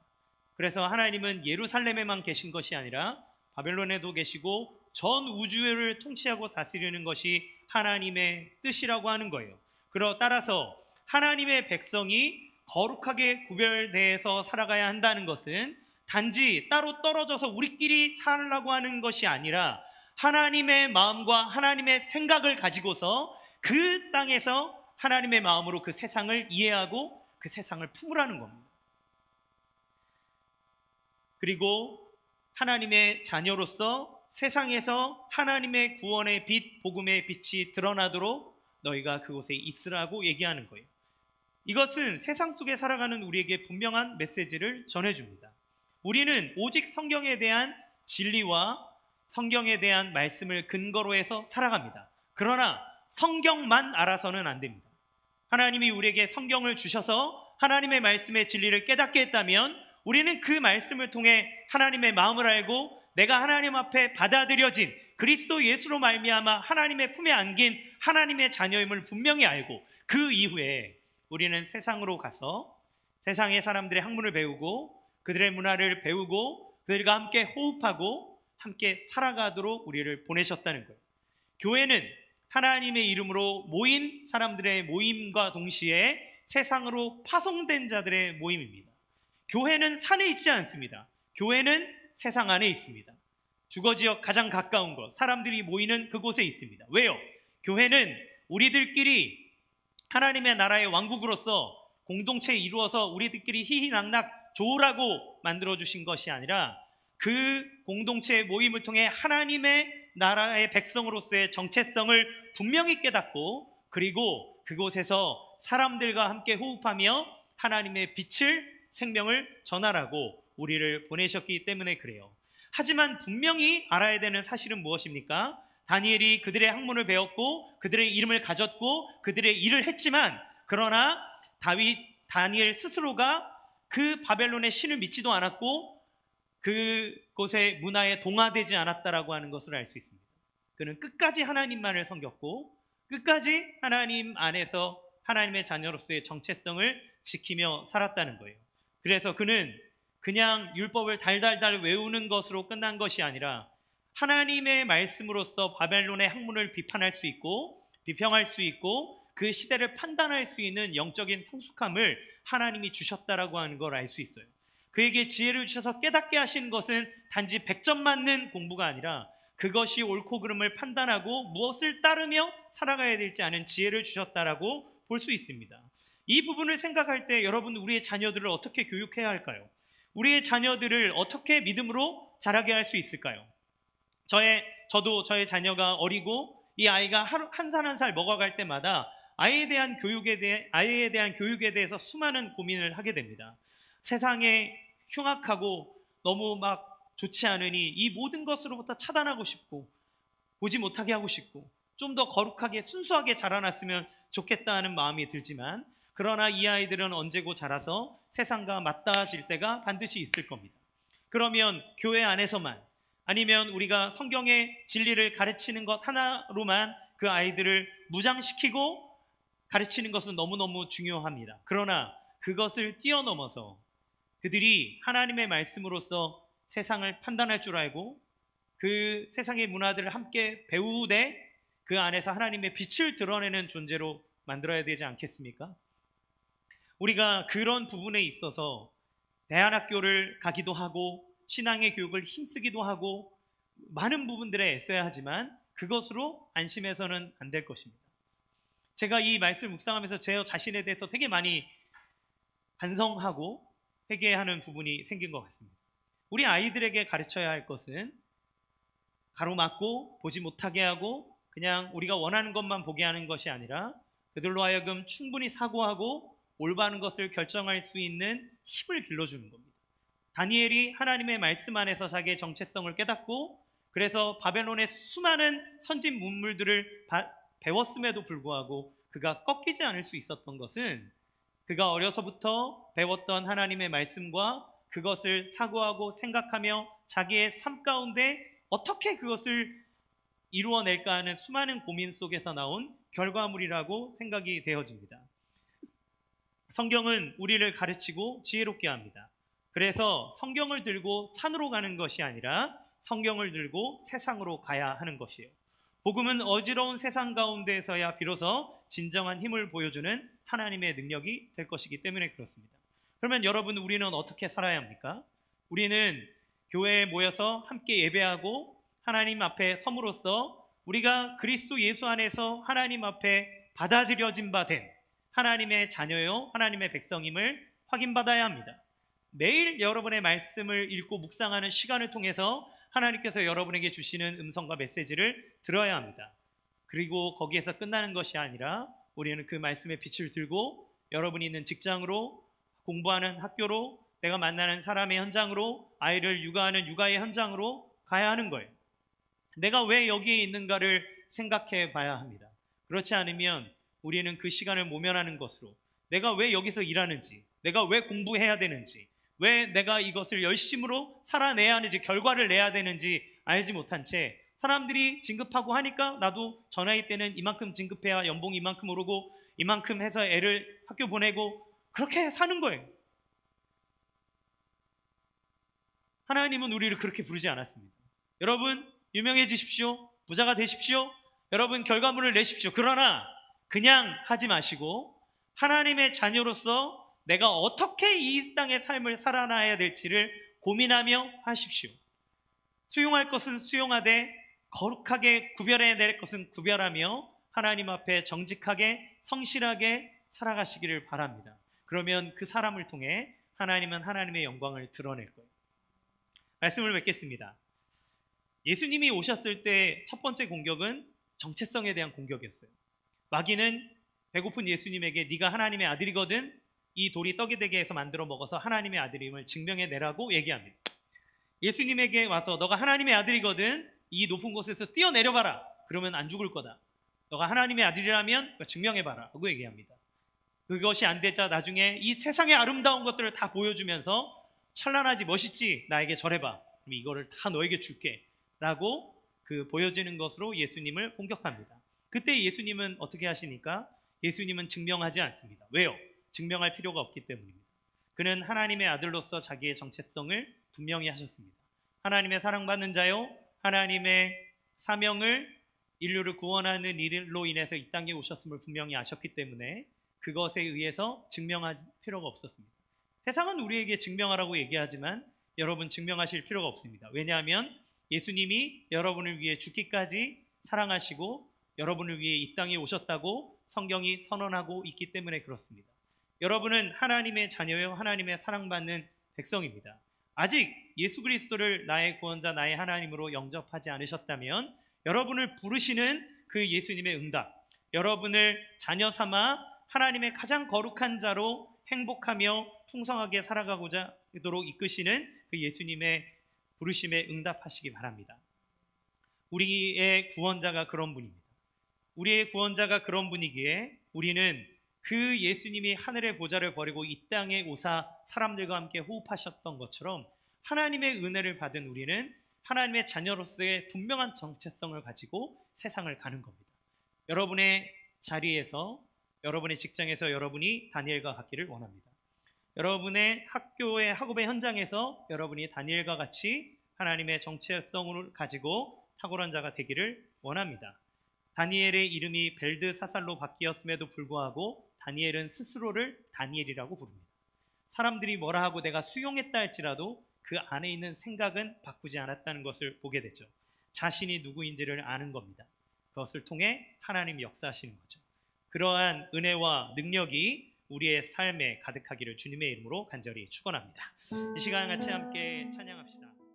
Speaker 1: 그래서 하나님은 예루살렘에만 계신 것이 아니라 바벨론에도 계시고 전 우주를 통치하고 다스리는 것이 하나님의 뜻이라고 하는 거예요. 따라서 하나님의 백성이 거룩하게 구별되어서 살아가야 한다는 것은 단지 따로 떨어져서 우리끼리 살라고 하는 것이 아니라 하나님의 마음과 하나님의 생각을 가지고서 그 땅에서 하나님의 마음으로 그 세상을 이해하고 그 세상을 품으라는 겁니다. 그리고 하나님의 자녀로서 세상에서 하나님의 구원의 빛, 복음의 빛이 드러나도록 너희가 그곳에 있으라고 얘기하는 거예요. 이것은 세상 속에 살아가는 우리에게 분명한 메시지를 전해줍니다. 우리는 오직 성경에 대한 진리와 성경에 대한 말씀을 근거로 해서 살아갑니다. 그러나 성경만 알아서는 안 됩니다. 하나님이 우리에게 성경을 주셔서 하나님의 말씀의 진리를 깨닫게 했다면 우리는 그 말씀을 통해 하나님의 마음을 알고 내가 하나님 앞에 받아들여진 그리스도 예수로 말미암아 하나님의 품에 안긴 하나님의 자녀임을 분명히 알고 그 이후에 우리는 세상으로 가서 세상의 사람들의 학문을 배우고 그들의 문화를 배우고 그들과 함께 호흡하고 함께 살아가도록 우리를 보내셨다는 거예요. 교회는 하나님의 이름으로 모인 사람들의 모임과 동시에 세상으로 파송된 자들의 모임입니다. 교회는 산에 있지 않습니다. 교회는 세상 안에 있습니다. 주거지역 가장 가까운 곳, 사람들이 모이는 그곳에 있습니다. 왜요? 교회는 우리들끼리 하나님의 나라의 왕국으로서 공동체에 이루어서 우리들끼리 희희낙낙 좋으라고 만들어주신 것이 아니라 그 공동체의 모임을 통해 하나님의 나라의 백성으로서의 정체성을 분명히 깨닫고 그리고 그곳에서 사람들과 함께 호흡하며 하나님의 빛을 생명을 전하라고 우리를 보내셨기 때문에 그래요. 하지만 분명히 알아야 되는 사실은 무엇입니까? 다니엘이 그들의 학문을 배웠고 그들의 이름을 가졌고 그들의 일을 했지만 그러나 다니엘 스스로가 그 바벨론의 신을 믿지도 않았고 그곳의 문화에 동화되지 않았다라고 하는 것을 알 수 있습니다. 그는 끝까지 하나님만을 섬겼고 끝까지 하나님 안에서 하나님의 자녀로서의 정체성을 지키며 살았다는 거예요. 그래서 그는 그냥 율법을 달달달 외우는 것으로 끝난 것이 아니라 하나님의 말씀으로서 바벨론의 학문을 비판할 수 있고 비평할 수 있고 그 시대를 판단할 수 있는 영적인 성숙함을 하나님이 주셨다라고 하는 걸 알 수 있어요. 그에게 지혜를 주셔서 깨닫게 하신 것은 단지 100점 맞는 공부가 아니라 그것이 옳고 그름을 판단하고 무엇을 따르며 살아가야 될지 아는 지혜를 주셨다라고 볼 수 있습니다. 이 부분을 생각할 때 여러분 우리의 자녀들을 어떻게 교육해야 할까요? 우리의 자녀들을 어떻게 믿음으로 자라게 할 수 있을까요? 저도 저의 자녀가 어리고 이 아이가 한 살 한 살 먹어갈 때마다 아이에 대한 교육에 대해서 수많은 고민을 하게 됩니다. 세상에 흉악하고 너무 막 좋지 않으니 이 모든 것으로부터 차단하고 싶고 보지 못하게 하고 싶고 좀 더 거룩하게 순수하게 자라났으면 좋겠다는 마음이 들지만 그러나 이 아이들은 언제고 자라서 세상과 맞닿아질 때가 반드시 있을 겁니다. 그러면 교회 안에서만 아니면 우리가 성경의 진리를 가르치는 것 하나로만 그 아이들을 무장시키고 가르치는 것은 너무너무 중요합니다. 그러나 그것을 뛰어넘어서 그들이 하나님의 말씀으로서 세상을 판단할 줄 알고 그 세상의 문화들을 함께 배우되 그 안에서 하나님의 빛을 드러내는 존재로 만들어야 되지 않겠습니까? 우리가 그런 부분에 있어서 대안학교를 가기도 하고 신앙의 교육을 힘쓰기도 하고 많은 부분들에 애써야 하지만 그것으로 안심해서는 안 될 것입니다. 제가 이 말씀을 묵상하면서 제 자신에 대해서 되게 많이 반성하고 회개하는 부분이 생긴 것 같습니다. 우리 아이들에게 가르쳐야 할 것은 가로막고 보지 못하게 하고 그냥 우리가 원하는 것만 보게 하는 것이 아니라 그들로 하여금 충분히 사고하고 올바른 것을 결정할 수 있는 힘을 길러주는 겁니다. 다니엘이 하나님의 말씀 안에서 자기의 정체성을 깨닫고 그래서 바벨론의 수많은 선진 문물들을 배웠음에도 불구하고 그가 꺾이지 않을 수 있었던 것은 그가 어려서부터 배웠던 하나님의 말씀과 그것을 사고하고 생각하며 자기의 삶 가운데 어떻게 그것을 이루어낼까 하는 수많은 고민 속에서 나온 결과물이라고 생각이 되어집니다. 성경은 우리를 가르치고 지혜롭게 합니다. 그래서 성경을 들고 산으로 가는 것이 아니라 성경을 들고 세상으로 가야 하는 것이에요. 복음은 어지러운 세상 가운데에서야 비로소 진정한 힘을 보여주는 하나님의 능력이 될 것이기 때문에 그렇습니다. 그러면 여러분 우리는 어떻게 살아야 합니까? 우리는 교회에 모여서 함께 예배하고 하나님 앞에 섬으로써 우리가 그리스도 예수 안에서 하나님 앞에 받아들여진 바 된 하나님의 자녀요 하나님의 백성임을 확인받아야 합니다. 매일 여러분의 말씀을 읽고 묵상하는 시간을 통해서 하나님께서 여러분에게 주시는 음성과 메시지를 들어야 합니다. 그리고 거기에서 끝나는 것이 아니라 우리는 그 말씀의 빛을 들고 여러분이 있는 직장으로, 공부하는 학교로, 내가 만나는 사람의 현장으로, 아이를 육아하는 육아의 현장으로 가야 하는 거예요. 내가 왜 여기에 있는가를 생각해 봐야 합니다. 그렇지 않으면 우리는 그 시간을 모면하는 것으로 내가 왜 여기서 일하는지, 내가 왜 공부해야 되는지, 왜 내가 이것을 열심으로 살아내야 하는지, 결과를 내야 되는지 알지 못한 채 사람들이 진급하고 하니까 나도 저 나이 때는 이만큼 진급해야 연봉이 이만큼 오르고 이만큼 해서 애를 학교 보내고 그렇게 사는 거예요. 하나님은 우리를 그렇게 부르지 않았습니다. 여러분 유명해지십시오. 부자가 되십시오. 여러분 결과물을 내십시오. 그러나 그냥 하지 마시고 하나님의 자녀로서 내가 어떻게 이 땅의 삶을 살아나야 될지를 고민하며 하십시오. 수용할 것은 수용하되 거룩하게 구별해야 될 것은 구별하며 하나님 앞에 정직하게 성실하게 살아가시기를 바랍니다. 그러면 그 사람을 통해 하나님은 하나님의 영광을 드러낼 거예요. 말씀을 맺겠습니다. 예수님이 오셨을 때 첫 번째 공격은 정체성에 대한 공격이었어요. 마귀는 배고픈 예수님에게 네가 하나님의 아들이거든 이 돌이 떡이 되게 해서 만들어 먹어서 하나님의 아들임을 증명해내라고 얘기합니다. 예수님에게 와서 너가 하나님의 아들이거든 이 높은 곳에서 뛰어내려봐라. 그러면 안 죽을 거다. 너가 하나님의 아들이라면 증명해봐라 하고 얘기합니다. 그것이 안 되자 나중에 이 세상의 아름다운 것들을 다 보여주면서 찬란하지 멋있지 나에게 절해봐. 그럼 이거를 다 너에게 줄게 라고 보여지는 것으로 예수님을 공격합니다. 그때 예수님은 어떻게 하시니까? 예수님은 증명하지 않습니다. 왜요? 증명할 필요가 없기 때문입니다. 그는 하나님의 아들로서 자기의 정체성을 분명히 하셨습니다. 하나님의 사랑받는 자요, 하나님의 사명을 인류를 구원하는 일로 인해서 이 땅에 오셨음을 분명히 아셨기 때문에 그것에 의해서 증명할 필요가 없었습니다. 세상은 우리에게 증명하라고 얘기하지만 여러분 증명하실 필요가 없습니다. 왜냐하면 예수님이 여러분을 위해 죽기까지 사랑하시고 여러분을 위해 이 땅에 오셨다고 성경이 선언하고 있기 때문에 그렇습니다. 여러분은 하나님의 자녀요, 하나님의 사랑받는 백성입니다. 아직 예수 그리스도를 나의 구원자, 나의 하나님으로 영접하지 않으셨다면 여러분을 부르시는 그 예수님의 응답, 여러분을 자녀 삼아 하나님의 가장 거룩한 자로 행복하며 풍성하게 살아가고자 하도록 이끄시는 그 예수님의 부르심에 응답하시기 바랍니다. 우리의 구원자가 그런 분입니다. 우리의 구원자가 그런 분이기에 우리는 그 예수님이 하늘의 보좌를 버리고 이 땅에 오사 사람들과 함께 호흡하셨던 것처럼 하나님의 은혜를 받은 우리는 하나님의 자녀로서의 분명한 정체성을 가지고 세상을 가는 겁니다. 여러분의 자리에서, 여러분의 직장에서 여러분이 다니엘과 같기를 원합니다. 여러분의 학교의 학업의 현장에서 여러분이 다니엘과 같이 하나님의 정체성을 가지고 탁월한 자가 되기를 원합니다. 다니엘의 이름이 벨드사살로 바뀌었음에도 불구하고 다니엘은 스스로를 다니엘이라고 부릅니다. 사람들이 뭐라 하고 내가 수용했다 할지라도 그 안에 있는 생각은 바꾸지 않았다는 것을 보게 되죠. 자신이 누구인지를 아는 겁니다. 그것을 통해 하나님이 역사하시는 거죠. 그러한 은혜와 능력이 우리의 삶에 가득하기를 주님의 이름으로 간절히 축원합니다. 이 시간 같이 함께 찬양합시다.